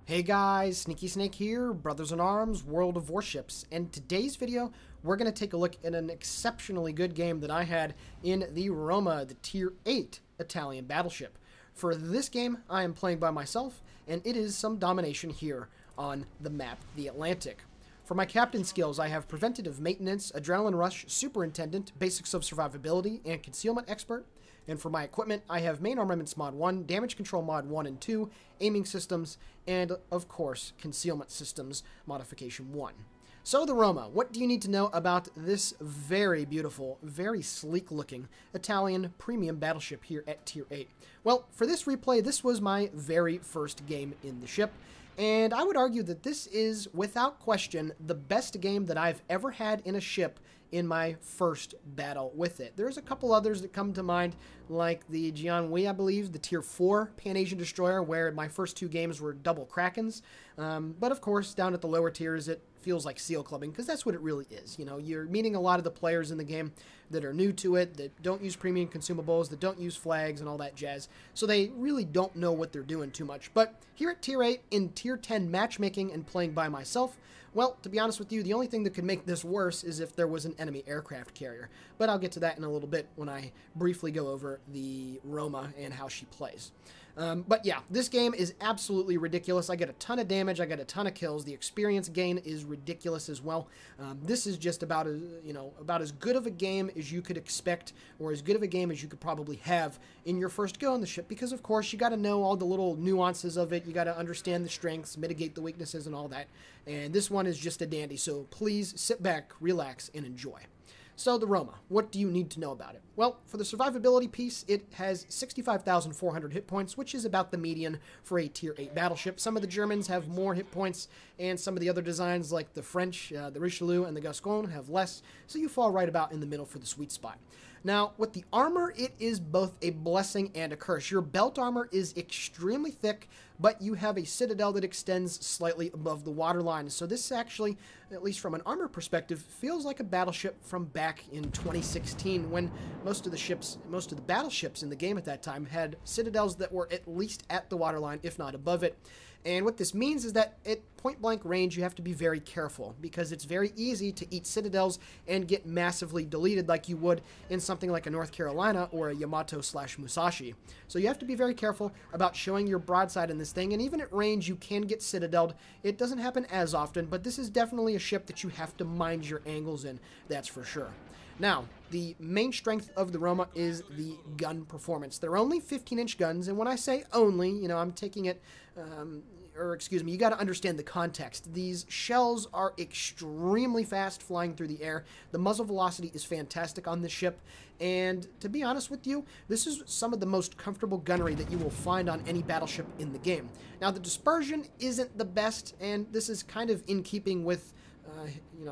Hey guys, Sneaky Snake here, Brothers in Arms, World of Warships, and today's video we're going to take a look at an exceptionally good game that I had in the Roma, the Tier 8 Italian battleship. For this game, I am playing by myself, and it is some domination here on the map, the Atlantic. For my captain skills, I have Preventative Maintenance, Adrenaline Rush, Superintendent, Basics of Survivability, and Concealment Expert. And for my equipment, I have Main Armaments Mod 1, Damage Control Mod 1 and 2, Aiming Systems, and, of course, Concealment Systems Modification 1. So the Roma, what do you need to know about this very beautiful, very sleek-looking Italian premium battleship here at Tier 8? Well, for this replay, this was my very first game in the ship, and I would argue that this is, without question, the best game that I've ever had in a ship in my first battle with it. There's a couple others that come to mind, like the Jianhui, I believe, the Tier 4 Pan-Asian Destroyer, where my first two games were double Krakens. But of course, down at the lower tiers, it feels like seal clubbing, because that's what it really is. You know, you're meeting a lot of the players in the game that are new to it, that don't use premium consumables, that don't use flags and all that jazz, so they really don't know what they're doing too much. But here at Tier 8, in Tier 10 matchmaking and playing by myself, well, to be honest with you, the only thing that could make this worse is if there was an enemy aircraft carrier. But I'll get to that in a little bit when I briefly go over the Roma and how she plays. But yeah, this game is absolutely ridiculous. I get a ton of damage, I get a ton of kills. The experience gain is ridiculous as well. This is just about as good of a game as you could expect, or as good of a game as you could probably have in your first go on the ship, because of course you got to know all the little nuances of it. You got to understand the strengths, mitigate the weaknesses, and all that. And this one is just a dandy. So please sit back, relax, and enjoy. So the Roma, what do you need to know about it? Well, for the survivability piece, it has 65,400 hit points, which is about the median for a Tier 8 battleship. Some of the Germans have more hit points, and some of the other designs, like the French, the Richelieu, and the Gascon, have less, so you fall right about in the middle for the sweet spot. Now, with the armor, it is both a blessing and a curse. Your belt armor is extremely thick, but you have a citadel that extends slightly above the waterline. So this actually, at least from an armor perspective, feels like a battleship from back in 2016, when most of the battleships in the game at that time had citadels that were at least at the waterline, if not above it. And what this means is that at point-blank range, you have to be very careful, because it's very easy to eat citadels and get massively deleted like you would in something like a North Carolina or a Yamato/Musashi. So you have to be very careful about showing your broadside in this thing, and even at range, you can get citadeled. It doesn't happen as often, but this is definitely a ship that you have to mind your angles in, that's for sure. Now, the main strength of the Roma is the gun performance. They're only 15-inch guns, and when I say only, you know, I'm taking it, you got to understand the context. These shells are extremely fast flying through the air. The muzzle velocity is fantastic on this ship, and to be honest with you, this is some of the most comfortable gunnery that you will find on any battleship in the game. Now, the dispersion isn't the best, and this is kind of in keeping with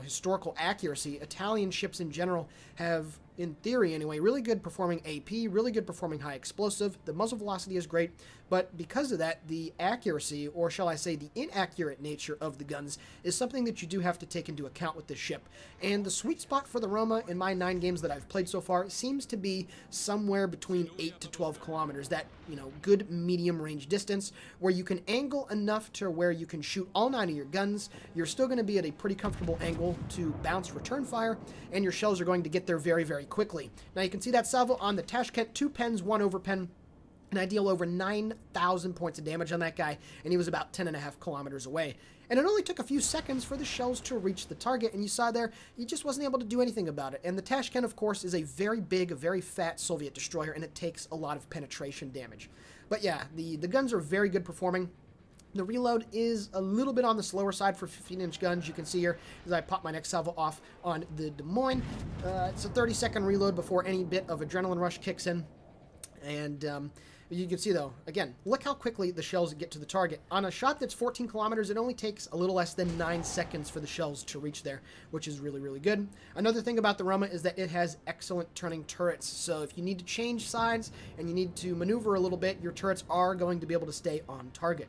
historical accuracy. Italian ships in general have, in theory anyway, really good performing AP, really good performing high explosive. The muzzle velocity is great, but because of that, the accuracy, or shall I say the inaccurate nature of the guns, is something that you do have to take into account with this ship. And the sweet spot for the Roma in my 9 games that I've played so far seems to be somewhere between 8 to 12 kilometers, that, good medium range distance, where you can angle enough to where you can shoot all 9 of your guns. You're still going to be at a pretty comfortable angle to bounce return fire, and your shells are going to get there very, very quickly. Now you can see that salvo on the Tashkent, 2 pens, 1 overpen, and I deal over 9,000 points of damage on that guy, and he was about 10.5 kilometers away. And it only took a few seconds for the shells to reach the target, and you saw there, he just wasn't able to do anything about it. And the Tashkent, of course, is a very big, very fat Soviet destroyer, and it takes a lot of penetration damage. But yeah, the guns are very good performing. The reload is a little bit on the slower side for 15-inch guns. You can see here as I pop my next salvo off on the Des Moines. It's a 30-second reload before any bit of adrenaline rush kicks in. And you can see, though, again, look how quickly the shells get to the target. On a shot that's 14 kilometers, it only takes a little less than 9 seconds for the shells to reach there, which is really, really good. Another thing about the Roma is that it has excellent turning turrets. So if you need to change sides and you need to maneuver a little bit, your turrets are going to be able to stay on target.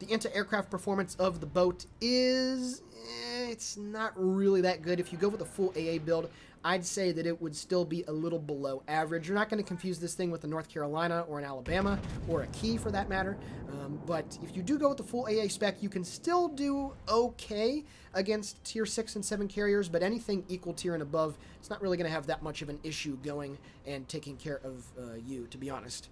The anti-aircraft performance of the boat is, it's not really that good. If you go with a full AA build, I'd say that it would still be a little below average. You're not going to confuse this thing with a North Carolina or an Alabama or a Key for that matter. But if you do go with the full AA spec, you can still do okay against tier 6 and 7 carriers, but anything equal tier and above, it's not really going to have that much of an issue going and taking care of you, to be honest.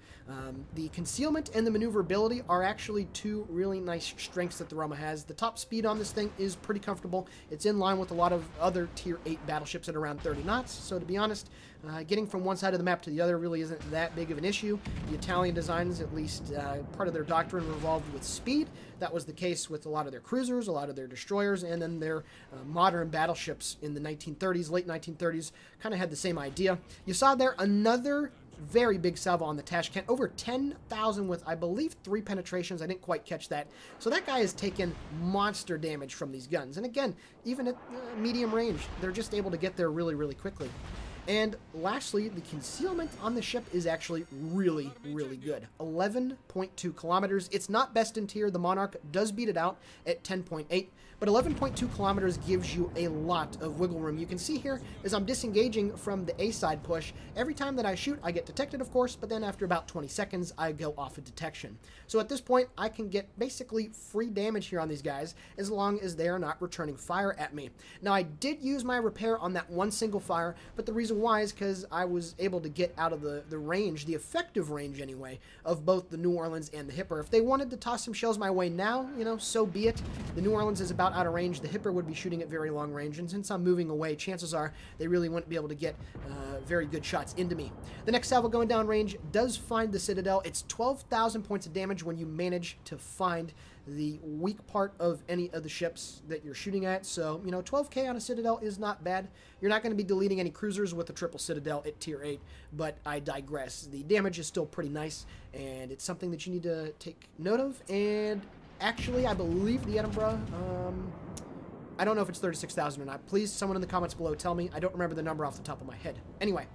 The concealment and the maneuverability are actually two really nice strengths that the Roma has. The top speed on this thing is pretty comfortable. It's in line with a lot of other tier 8 battleships at around 30 knots, so to be honest, getting from one side of the map to the other really isn't that big of an issue. The Italian designs, at least part of their doctrine, revolved with speed. That was the case with a lot of their cruisers, a lot of their destroyers, and then their modern battleships in the 1930s, late 1930s, kind of had the same idea. You saw there another very big salvo on the Tashkent, over 10,000 with, I believe, 3 penetrations. I didn't quite catch that. So that guy has taken monster damage from these guns. And again, even at medium range, they're just able to get there really, really quickly. And lastly, the concealment on the ship is actually really, really good. 11.2 kilometers. It's not best in tier. The Monarch does beat it out at 10.8. But 11.2 kilometers gives you a lot of wiggle room. You can see here, as I'm disengaging from the A side push, every time that I shoot, I get detected, of course, but then after about 20 seconds, I go off of detection. So at this point, I can get basically free damage here on these guys, as long as they are not returning fire at me. Now, I did use my repair on that one single fire, but the reason why is because I was able to get out of the range, the effective range anyway, of both the New Orleans and the Hipper. If they wanted to toss some shells my way now, you know, so be it. The New Orleans is about out of range. The Hipper would be shooting at very long range, and since I'm moving away, chances are they really wouldn't be able to get very good shots into me. The next salvo going down range does find the Citadel. It's 12,000 points of damage when you manage to find the weak part of any of the ships that you're shooting at. So, you know, 12k on a Citadel is not bad. You're not going to be deleting any cruisers with a triple Citadel at tier 8, but I digress. The damage is still pretty nice, and it's something that you need to take note of. And actually, I believe the Edinburgh, I don't know if it's 36,000 or not. Please, someone in the comments below tell me. I don't remember the number off the top of my head. Anyway,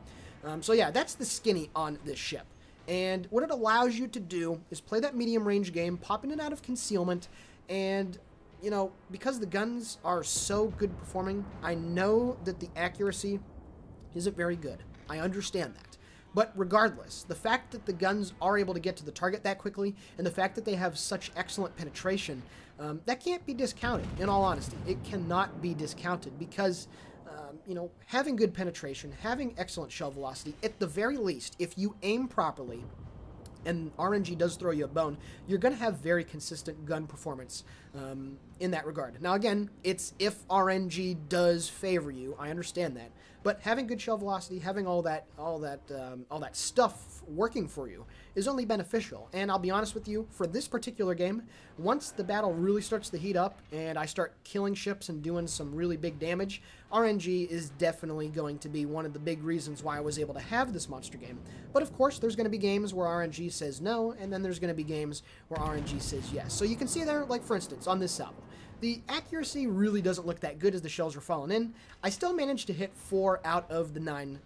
so yeah, that's the skinny on this ship. And what it allows you to do is play that medium range game, pop in and out of concealment, and, you know, because the guns are so good performing, I know that the accuracy isn't very good. I understand that. But regardless, the fact that the guns are able to get to the target that quickly, and the fact that they have such excellent penetration, that can't be discounted, in all honesty. It cannot be discounted because, you know, having good penetration, having excellent shell velocity, at the very least, if you aim properly, and RNG does throw you a bone, you're going to have very consistent gun performance in that regard. Now, again, it's if RNG does favor you. I understand that. But having good shell velocity, having all that stuff working for you is only beneficial. And I'll be honest with you, for this particular game, once the battle really starts to heat up and I start killing ships and doing some really big damage, RNG is definitely going to be one of the big reasons why I was able to have this monster game. But of course, there's going to be games where RNG says no, and then there's going to be games where RNG says yes. So you can see there, like for instance, on this salvo, the accuracy really doesn't look that good as the shells are falling in. I still managed to hit 4 out of the 9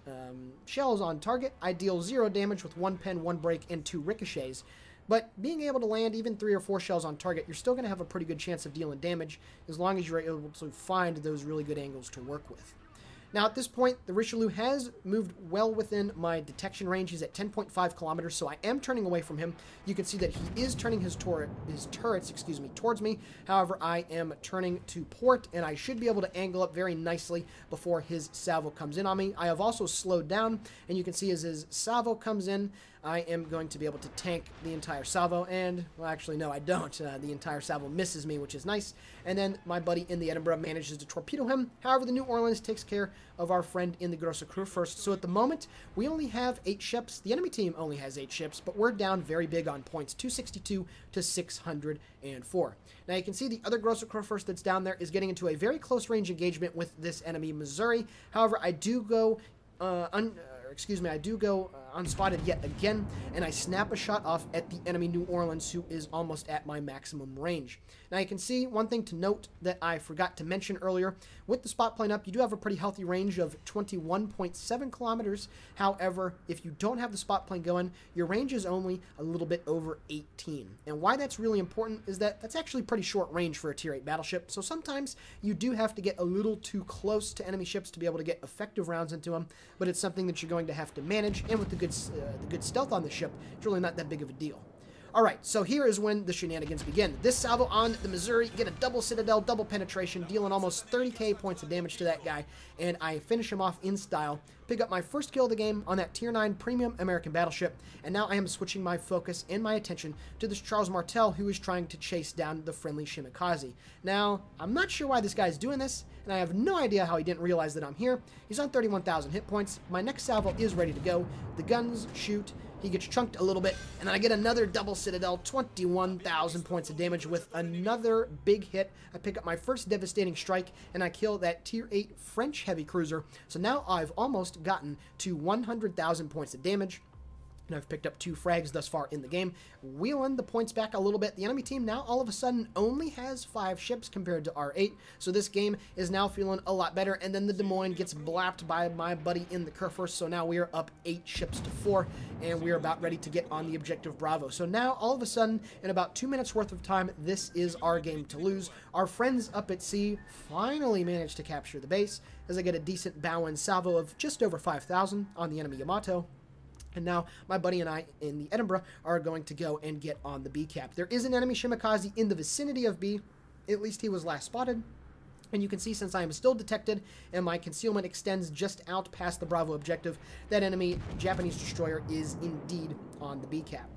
shells on target. I deal 0 damage with 1 pen, 1 break, and 2 ricochets. But being able to land even 3 or 4 shells on target, you're still going to have a pretty good chance of dealing damage as long as you're able to find those really good angles to work with. Now, at this point, the Richelieu has moved well within my detection range. He's at 10.5 kilometers, so I am turning away from him. You can see that he is turning his turrets, towards me. However, I am turning to port, and I should be able to angle up very nicely before his salvo comes in on me. I have also slowed down, and you can see as his salvo comes in, I am going to be able to tank the entire salvo, and, well, actually, no, I don't. The entire salvo misses me, which is nice, and then my buddy in the Edinburgh manages to torpedo him. However, the New Orleans takes care of our friend in the Grosse Crew first, so at the moment, we only have 8 ships. The enemy team only has 8 ships, but we're down very big on points, 262 to 604. Now, you can see the other Grosse Crew first that's down there is getting into a very close range engagement with this enemy, Missouri. However, I do go unspotted yet again, and I snap a shot off at the enemy New Orleans, who is almost at my maximum range. Now you can see one thing to note that I forgot to mention earlier. With the spot plane up, you do have a pretty healthy range of 21.7 kilometers. However, if you don't have the spot plane going, your range is only a little bit over 18. And why that's really important is that that's actually pretty short range for a tier 8 battleship, so sometimes you do have to get a little too close to enemy ships to be able to get effective rounds into them, but it's something that you're going to have to manage, and with the good stealth on the ship, it's really not that big of a deal. Alright, so here is when the shenanigans begin. This salvo on the Missouri, get a double citadel, double penetration, dealing almost 30k points of damage to that guy, and I finish him off in style, pick up my first kill of the game on that tier 9 premium American battleship, and now I am switching my focus and my attention to this Charles Martel, who is trying to chase down the friendly Shimikaze. Now, I'm not sure why this guy's doing this, and I have no idea how he didn't realize that I'm here. He's on 31,000 hit points. My next salvo is ready to go. The guns shoot. He gets chunked a little bit, and then I get another double citadel, 21,000 points of damage with another big hit. I pick up my first devastating strike, and I kill that tier 8 French heavy cruiser. So now I've almost gotten to 100,000 points of damage. And I've picked up 2 frags thus far in the game, wheeling the points back a little bit. The enemy team now all of a sudden only has 5 ships compared to our 8, so this game is now feeling a lot better. And then the Des Moines gets blapped by my buddy in the Kurfürst, so now we are up 8 ships to 4, and we are about ready to get on the objective Bravo. So now all of a sudden, in about 2 minutes worth of time, this is our game to lose. Our friends up at sea finally managed to capture the base, as I get a decent bow-in salvo of just over 5,000 on the enemy Yamato. And now my buddy and I in the Edinburgh are going to go and get on the B cap. There is an enemy Shimikaze in the vicinity of B. At least he was last spotted. And you can see, since I am still detected and my concealment extends just out past the Bravo objective, that enemy Japanese destroyer is indeed on the B cap.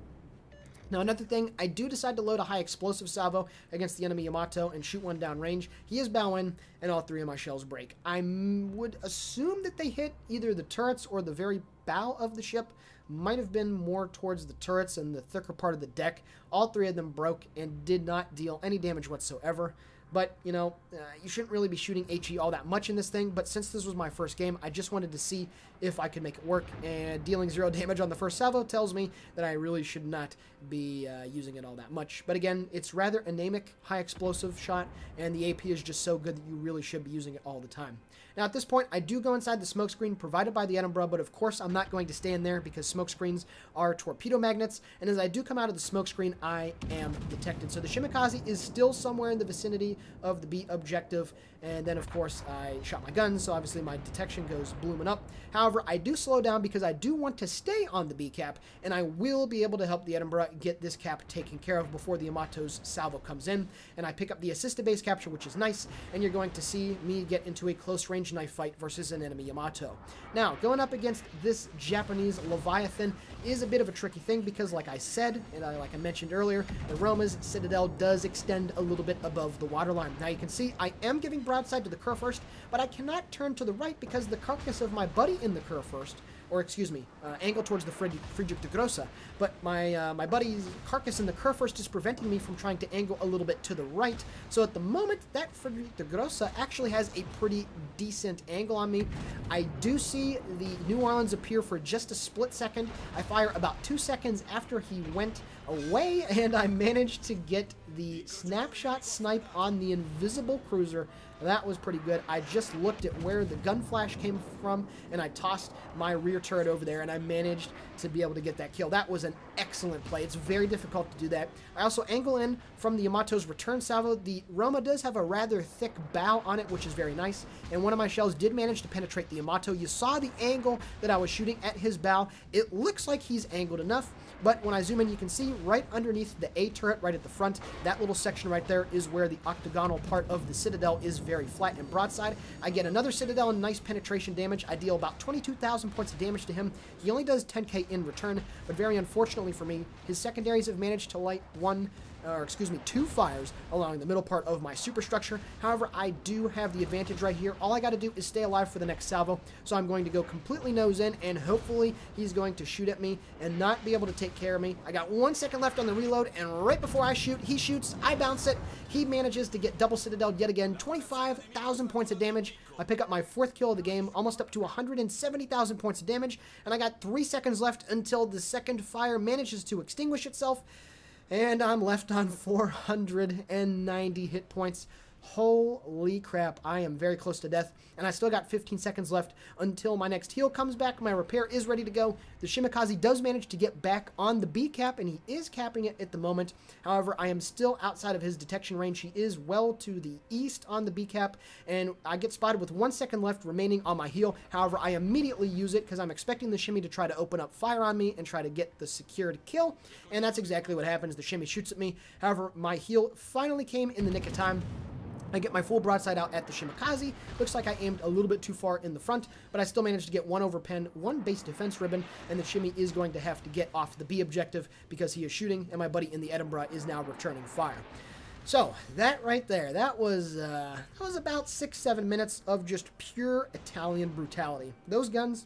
Now, another thing, I do decide to load a high explosive salvo against the enemy Yamato and shoot one down range. He is bow-in, and all 3 of my shells break. I would assume that they hit either the turrets or the very bow of the ship. Might have been more towards the turrets and the thicker part of the deck. All 3 of them broke and did not deal any damage whatsoever. But, you know, you shouldn't really be shooting HE all that much in this thing, but since this was my first game, I just wanted to see if I could make it work, and dealing 0 damage on the first salvo tells me that I really should not be using it all that much. But again, it's rather anemic, high explosive shot, and the AP is just so good that you really should be using it all the time. Now at this point, I do go inside the smoke screen provided by the Edinburgh, but of course I'm not going to stay in there because smoke screens are torpedo magnets, and as I do come out of the smoke screen, I am detected. So the Shimikaze is still somewhere in the vicinity of the B objective, and then of course I shot my gun, so obviously my detection goes blooming up. However, I do slow down because I do want to stay on the B cap, and I will be able to help the Edinburgh get this cap taken care of before the Yamato's salvo comes in, and I pick up the assisted base capture, which is nice, and you're going to see me get into a close range knife fight versus an enemy Yamato. Now, going up against this Japanese Leviathan is a bit of a tricky thing because, like I said, and like I mentioned earlier, the Roma's citadel does extend a little bit above the waterline. Now you can see I am giving broadside to the Kurfürst, but I cannot turn to the right because the carcass of my buddy in the Kurfürst, or excuse me, angle towards the Friedrich der Grosse, but my buddy's carcass in the Kurfürst is preventing me from trying to angle a little bit to the right. So at the moment, that Friedrich der Grosse actually has a pretty decent angle on me. I do see the New Orleans appear for just a split second. I fire about 2 seconds after he went away, and I managed to get the snapshot snipe on the invisible cruiser. That was pretty good. I just looked at where the gun flash came from, and I tossed my rear turret over there, and I managed to be able to get that kill. That was an excellent play. It's very difficult to do that. I also angle in from the Yamato's return salvo. The Roma does have a rather thick bow on it, which is very nice, and one of my shells did manage to penetrate the Yamato. You saw the angle that I was shooting at his bow. It looks like he's angled enough, but when I zoom in, you can see right underneath the A turret, right at the front, that little section right there is where the octagonal part of the citadel is very flat and broadside. I get another citadel and nice penetration damage. I deal about 22,000 points of damage to him. He only does 10k in return, but very unfortunately for me, his secondaries have managed to light one or excuse me, 2 fires along the middle part of my superstructure. However, I do have the advantage right here. All I got to do is stay alive for the next salvo. So I'm going to go completely nose in, and hopefully he's going to shoot at me and not be able to take care of me. I got 1 second left on the reload, and right before I shoot, he shoots, I bounce it. He manages to get double citadel yet again, 25,000 points of damage. I pick up my 4th kill of the game, almost up to 170,000 points of damage, and I got 3 seconds left until the second fire manages to extinguish itself, and I'm left on 490 hit points. Holy crap, I am very close to death, and I still got 15 seconds left until my next heal comes back. My repair is ready to go. The Shimikaze does manage to get back on the B cap, and he is capping it at the moment. However, I am still outside of his detection range. He is well to the east on the B cap, and I get spotted with 1 second left remaining on my heal. However, I immediately use it because I'm expecting the Shimmy to try to open up fire on me and try to get the secured kill, and that's exactly what happens. The Shimmy shoots at me. However, my heal finally came in the nick of time. I get my full broadside out at the Shimikaze. Looks like I aimed a little bit too far in the front, but I still managed to get 1 overpen, 1 base defense ribbon, and the Shimmy is going to have to get off the B objective because he is shooting, and my buddy in the Edinburgh is now returning fire. So, that right there, that was about 6-7 minutes of just pure Italian brutality. Those guns,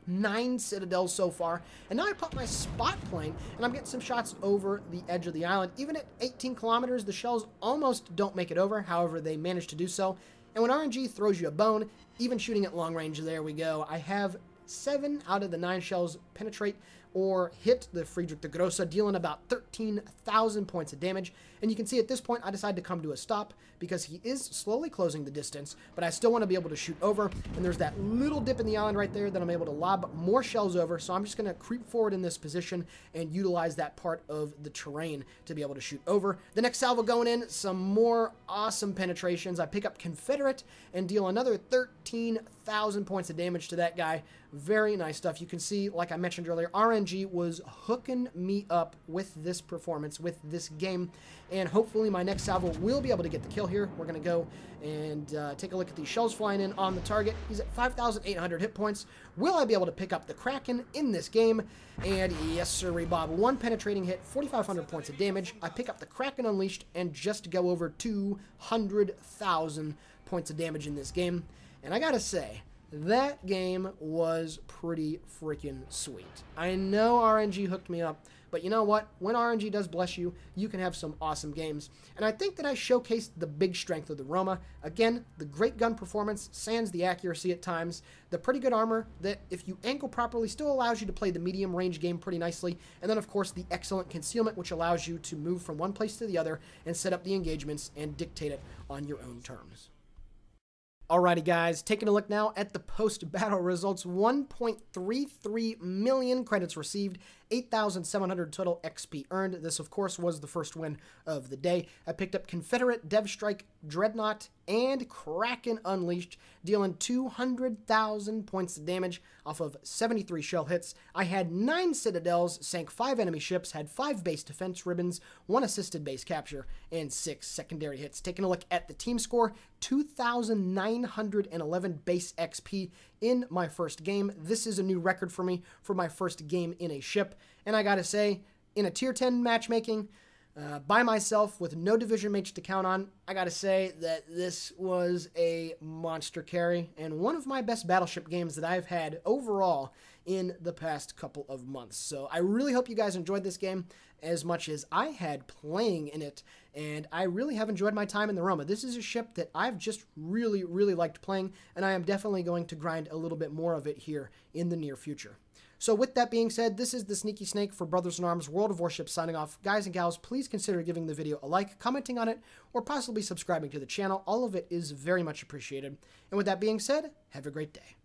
9 citadels so far, and now I put my spot plane, and I'm getting some shots over the edge of the island. Even at 18 kilometers, the shells almost don't make it over. However, they manage to do so. And when RNG throws you a bone, even shooting at long range, there we go. I have 7 out of the 9 shells penetrate or hit the Friedrich the Grosse, dealing about 13,000 points of damage. And you can see at this point, I decide to come to a stop because he is slowly closing the distance, but I still want to be able to shoot over. And there's that little dip in the island right there that I'm able to lob more shells over. So I'm just going to creep forward in this position and utilize that part of the terrain to be able to shoot over. The next salvo going in, some more awesome penetrations. I pick up Confederate and deal another 13,000 points of damage to that guy. Very nice stuff. You can see, like I mentioned earlier, RNG was hooking me up with this performance, with this game, and hopefully my next salvo will be able to get the kill here. We're going to go and take a look at these shells flying in on the target. He's at 5,800 hit points. Will I be able to pick up the Kraken in this game? And yes, sir, Bob. 1 penetrating hit, 4,500 points of damage. I pick up the Kraken Unleashed and just go over 200,000 points of damage in this game. And I gotta say, that game was pretty freaking sweet. I know RNG hooked me up, but you know what? When RNG does bless you, you can have some awesome games. And I think that I showcased the big strength of the Roma. Again, the great gun performance, sans the accuracy at times, the pretty good armor that, if you angle properly, still allows you to play the medium range game pretty nicely. And then, of course, the excellent concealment, which allows you to move from one place to the other and set up the engagements and dictate it on your own terms. Alrighty guys, taking a look now at the post-battle results. 1.33 million credits received, 8,700 total XP earned. This, of course, was the first win of the day. I picked up Confederate, Devstrike, Dreadnought, and Kraken Unleashed, dealing 200,000 points of damage off of 73 shell hits. I had 9 citadels, sank 5 enemy ships, had 5 base defense ribbons, 1 assisted base capture, and 6 secondary hits. Taking a look at the team score, 2,911 base XP in my first game. This is a new record for me for my first game in a ship. And I gotta say, in a tier 10 matchmaking, by myself with no division mates to count on, I gotta say that this was a monster carry and one of my best battleship games that I've had overall in the past couple of months. So I really hope you guys enjoyed this game as much as I had playing in it, and I really have enjoyed my time in the Roma. This is a ship that I've just really liked playing, and I am definitely going to grind a little bit more of it here in the near future. So with that being said, this is the Sneaky Snake for Brothers in Arms World of Warships signing off. Guys and gals, please consider giving the video a like, commenting on it, or possibly subscribing to the channel. All of it is very much appreciated. And with that being said, have a great day.